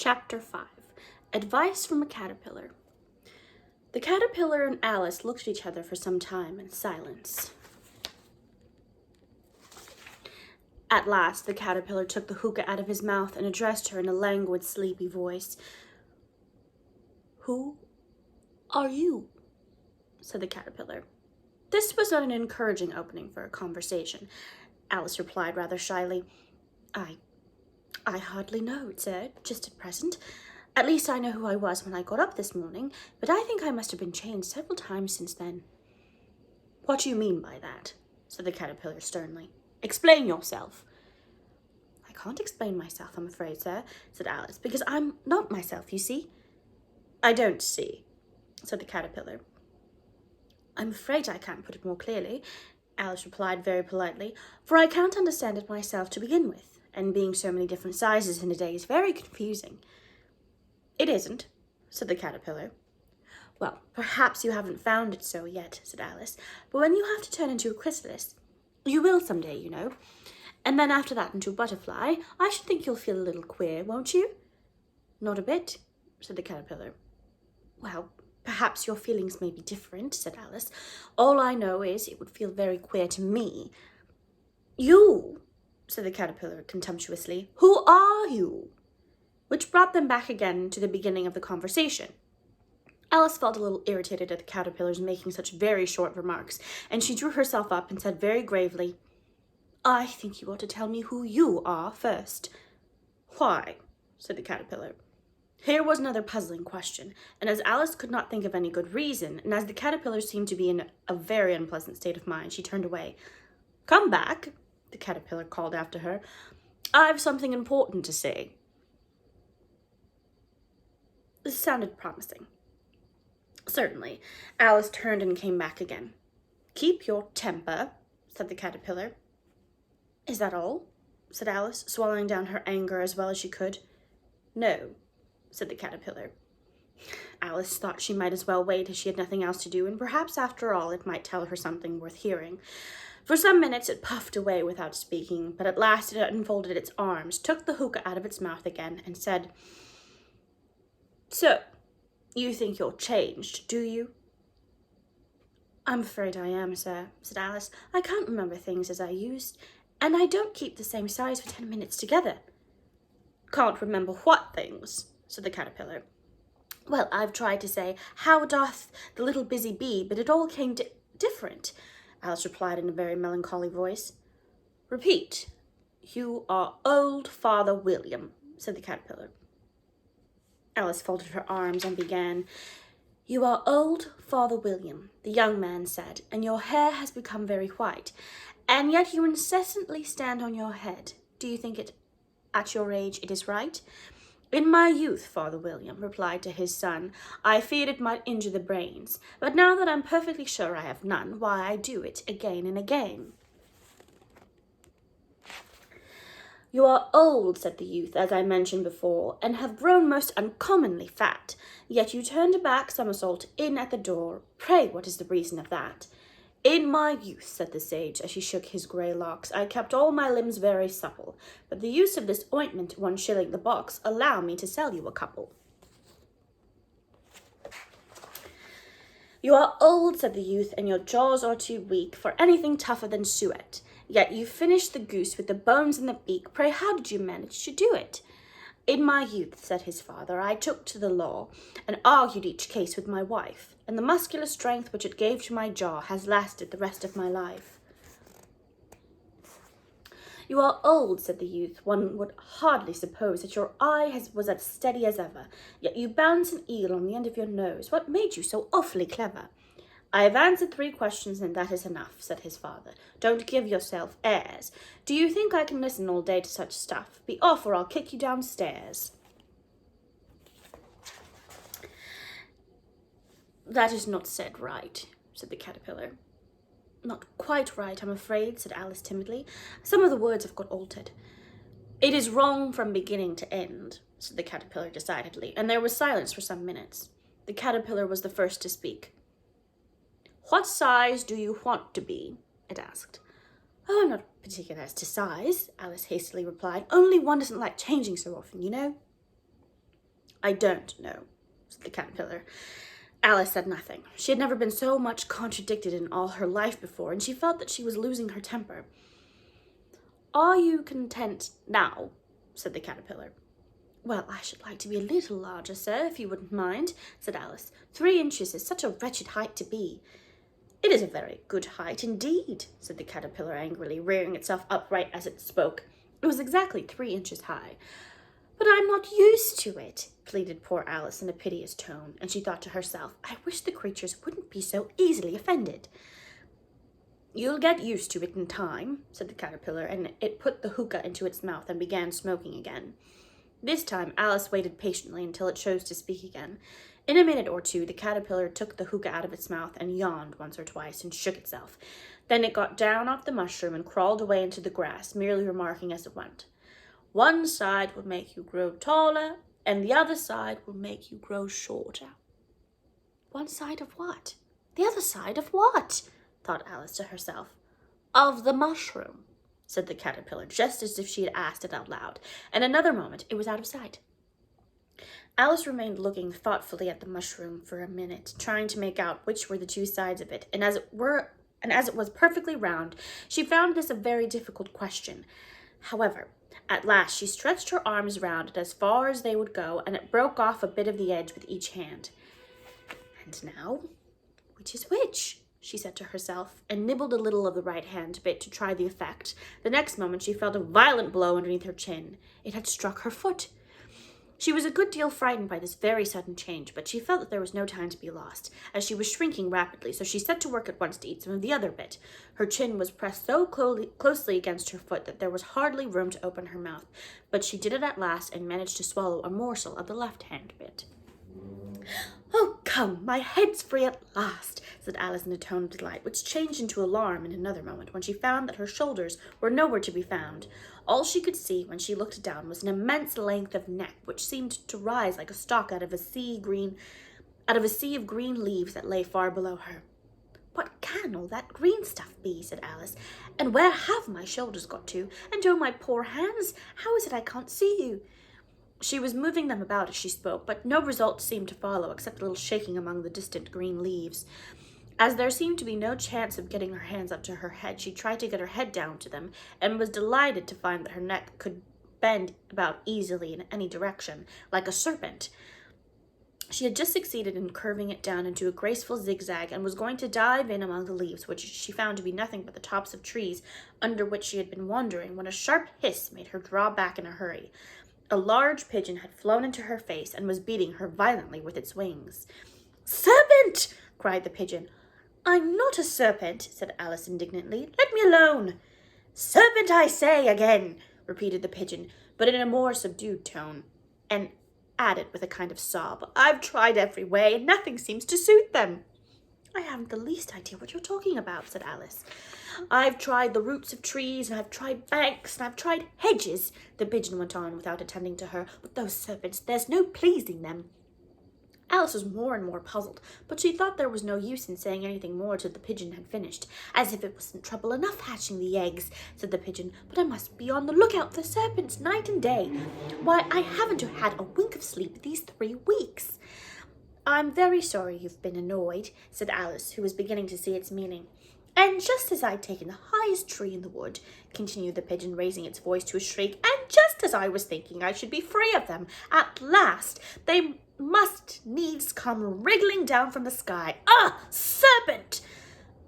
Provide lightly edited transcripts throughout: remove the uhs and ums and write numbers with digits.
Chapter 5. Advice from a Caterpillar. The caterpillar and Alice looked at each other for some time in silence. At last, the caterpillar took the hookah out of his mouth and addressed her in a languid, sleepy voice. "Who are you?" said the caterpillar. This was not an encouraging opening for a conversation. Alice replied rather shyly, I hardly know, sir, just at present. At least I know who I was when I got up this morning, but I think I must have been changed several times since then." "What do you mean by that?" said the caterpillar sternly. "Explain yourself." "I can't explain myself, I'm afraid, sir," said Alice, "because I'm not myself, you see." "I don't see," said the caterpillar. "I'm afraid I can't put it more clearly," Alice replied very politely, "for I can't understand it myself to begin with, and being so many different sizes in a day is very confusing." "It isn't," said the caterpillar. "Well, perhaps you haven't found it so yet," said Alice, "but when you have to turn into a chrysalis, you will some day, you know, and then after that into a butterfly, I should think you'll feel a little queer, won't you?" "Not a bit," said the caterpillar. "Well, perhaps your feelings may be different," said Alice. "All I know is it would feel very queer to me." "You?" said the caterpillar contemptuously. "Who are you?" Which brought them back again to the beginning of the conversation. Alice felt a little irritated at the caterpillars making such very short remarks, and she drew herself up and said very gravely, "I think you ought to tell me who you are first." "Why?" said the caterpillar. Here was another puzzling question, and as Alice could not think of any good reason, and as the caterpillar seemed to be in a very unpleasant state of mind, she turned away. "Come back," the caterpillar called after her. "I've something important to say." This sounded promising. Certainly. Alice turned and came back again. "Keep your temper," said the caterpillar. "Is that all?" said Alice, swallowing down her anger as well as she could. "No," said the caterpillar. Alice thought she might as well wait, as she had nothing else to do, and perhaps after all it might tell her something worth hearing. For some minutes it puffed away without speaking, but at last it unfolded its arms, took the hookah out of its mouth again, and said, "So, you think you're changed, do you?" "I'm afraid I am, sir," said Alice. "I can't remember things as I used, and I don't keep the same size for 10 minutes together." "Can't remember what things?" said the caterpillar. "Well, I've tried to say, 'How doth the little busy bee?' but it all came different," Alice replied in a very melancholy voice. "Repeat. 'You are old Father William,'" said the caterpillar. Alice folded her arms and began, "You are old Father William," the young man said, "and your hair has become very white, and yet you incessantly stand on your head. Do you think it, at your age, it is right?" "In my youth," Father William replied to his son, "I feared it might injure the brains, but now that I'm perfectly sure I have none, why, I do it again and again." "You are old," said the youth, "as I mentioned before, and have grown most uncommonly fat. Yet you turned a back somersault in at the door. Pray, what is the reason of that?" "In my youth," said the sage, as he shook his grey locks, "I kept all my limbs very supple, but the use of this ointment, 1 shilling the box, allow me to sell you a couple." "You are old," said the youth, "and your jaws are too weak for anything tougher than suet. Yet you finished the goose with the bones in the beak. Pray, how did you manage to do it?" "In my youth," said his father, "I took to the law, and argued each case with my wife, and the muscular strength which it gave to my jaw has lasted the rest of my life." "You are old," said the youth. "One would hardly suppose that your eye was as steady as ever, yet you bounce an eel on the end of your nose. What made you so awfully clever?" "I have answered 3 questions, and that is enough," said his father. "Don't give yourself airs. Do you think I can listen all day to such stuff? Be off, or I'll kick you downstairs." "That is not said right," said the caterpillar. "Not quite right, I'm afraid," said Alice timidly. "Some of the words have got altered." "It is wrong from beginning to end," said the caterpillar decidedly, and there was silence for some minutes. The caterpillar was the first to speak. "What size do you want to be?" it asked. "Oh, I'm not particular as to size," Alice hastily replied. "Only one doesn't like changing so often, you know." I don't know, said the caterpillar. Alice said nothing. She had never been so much contradicted in all her life before, and she felt that she was losing her temper. Are you content now? Said the caterpillar. Well, I should like to be a little larger, sir, if you wouldn't mind, said Alice. 3 inches is such a wretched height to be. It is a very good height indeed, said the caterpillar angrily, rearing itself upright as it spoke. It was exactly 3 inches high. But I'm not used to it, pleaded poor Alice in a piteous tone, and she thought to herself, I wish the creatures wouldn't be so easily offended. You'll get used to it in time, said the caterpillar, and it put the hookah into its mouth and began smoking again. This time Alice waited patiently until it chose to speak again. In a minute or two, the caterpillar took the hookah out of its mouth and yawned once or twice and shook itself. Then it got down off the mushroom and crawled away into the grass, merely remarking as it went, One side will make you grow taller, and the other side will make you grow shorter. One side of what? The other side of what? Thought Alice to herself. Of the mushroom, said the caterpillar, just as if she had asked it out loud. In another moment, it was out of sight. Alice remained looking thoughtfully at the mushroom for a minute, trying to make out which were the 2 sides of it, and as it was perfectly round, she found this a very difficult question. However, at last she stretched her arms round it as far as they would go, and it broke off a bit of the edge with each hand. And now, which is which? She said to herself, and nibbled a little of the right hand bit to try the effect. The next moment she felt a violent blow underneath her chin. It had struck her foot. She was a good deal frightened by this very sudden change, but she felt that there was no time to be lost, as she was shrinking rapidly, so she set to work at once to eat some of the other bit. Her chin was pressed so closely against her foot that there was hardly room to open her mouth, but she did it at last and managed to swallow a morsel of the left-hand bit. Oh, come, my head's free at last, said Alice in a tone of delight, which changed into alarm in another moment when she found that her shoulders were nowhere to be found. All she could see when she looked down was an immense length of neck which seemed to rise like a stalk out of a sea of green leaves that lay far below her. What can all that green stuff be? Said Alice. And where have my shoulders got to? And oh, my poor hands, how is it I can't see you? She was moving them about as she spoke, but no result seemed to follow except a little shaking among the distant green leaves. As there seemed to be no chance of getting her hands up to her head, she tried to get her head down to them, and was delighted to find that her neck could bend about easily in any direction, like a serpent. She had just succeeded in curving it down into a graceful zigzag, and was going to dive in among the leaves, which she found to be nothing but the tops of trees under which she had been wandering, when a sharp hiss made her draw back in a hurry. A large pigeon had flown into her face and was beating her violently with its wings. Serpent! Cried the pigeon. I'm not a serpent, said Alice indignantly. Let me alone. Serpent, I say, again, repeated the pigeon, but in a more subdued tone, and added with a kind of sob, I've tried every way, and nothing seems to suit them. I haven't the least idea what you're talking about, said Alice. I've tried the roots of trees, and I've tried banks, and I've tried hedges, the pigeon went on without attending to her. But those serpents, there's no pleasing them. Alice was more and more puzzled, but she thought there was no use in saying anything more till the pigeon had finished. As if it wasn't trouble enough hatching the eggs, said the pigeon, but I must be on the lookout for serpents night and day. Why, I haven't had a wink of sleep these 3 weeks. I'm very sorry you've been annoyed, said Alice, who was beginning to see its meaning. And just as I'd taken the highest tree in the wood, continued the pigeon, raising its voice to a shriek, and just as I was thinking I should be free of them, at last they must needs come wriggling down from the sky. Ah, serpent!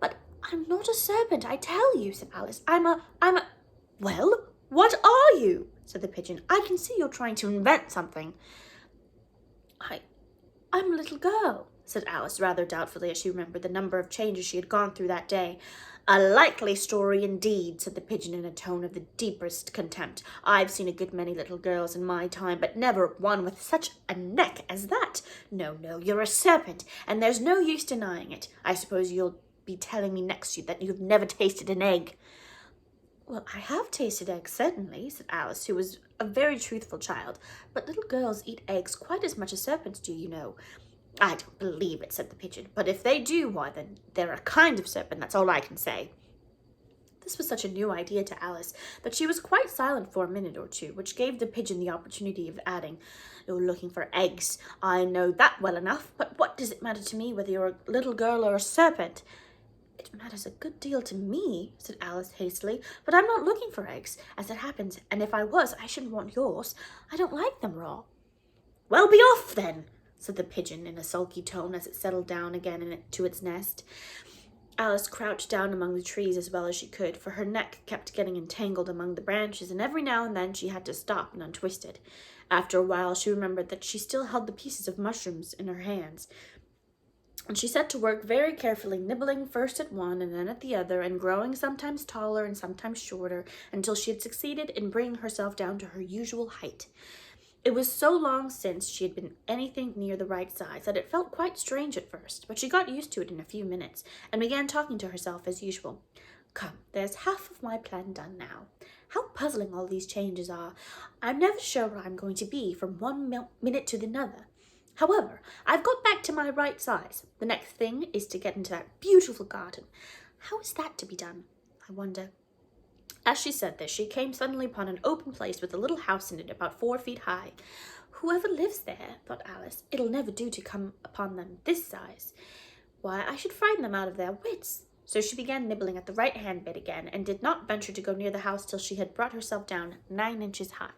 But I'm not a serpent, I tell you, said Alice. I'm a... Well, what are you? Said the pigeon. I can see you're trying to invent something. I'm a little girl, said Alice, rather doubtfully, as she remembered the number of changes she had gone through that day. A likely story indeed, said the pigeon in a tone of the deepest contempt. I've seen a good many little girls in my time, but never one with such a neck as that. No, you're a serpent, and there's no use denying it. I suppose you'll be telling me next you that you've never tasted an egg. Well, I have tasted eggs, certainly, said Alice, who was a very truthful child, but little girls eat eggs quite as much as serpents do, you know. I don't believe it, said the pigeon, but if they do, why, then they're a kind of serpent, that's all I can say. This was such a new idea to Alice that she was quite silent for a minute or two, which gave the pigeon the opportunity of adding, "You're looking for eggs. I know that well enough, but what does it matter to me whether you're a little girl or a serpent?" "It matters a good deal to me," said Alice hastily, "but I'm not looking for eggs, as it happens, and if I was, I shouldn't want yours. I don't like them raw." "Well, be off, then," said the pigeon in a sulky tone as it settled down again to its nest. Alice crouched down among the trees as well as she could, for her neck kept getting entangled among the branches, and every now and then she had to stop and untwist it. After a while she remembered that she still held the pieces of mushrooms in her hands, and she set to work very carefully, nibbling first at one and then at the other, and growing sometimes taller and sometimes shorter, until she had succeeded in bringing herself down to her usual height. It was so long since she had been anything near the right size that it felt quite strange at first, but she got used to it in a few minutes and began talking to herself as usual. "Come, there's half of my plan done now. How puzzling all these changes are. I'm never sure where I'm going to be from one minute to another. However, I've got back to my right size. The next thing is to get into that beautiful garden. How is that to be done, I wonder?" As she said this, she came suddenly upon an open place with a little house in it about 4 feet high. "Whoever lives there," thought Alice, "it'll never do to come upon them this size. Why, I should frighten them out of their wits." So she began nibbling at the right-hand bit again, and did not venture to go near the house till she had brought herself down 9 inches high.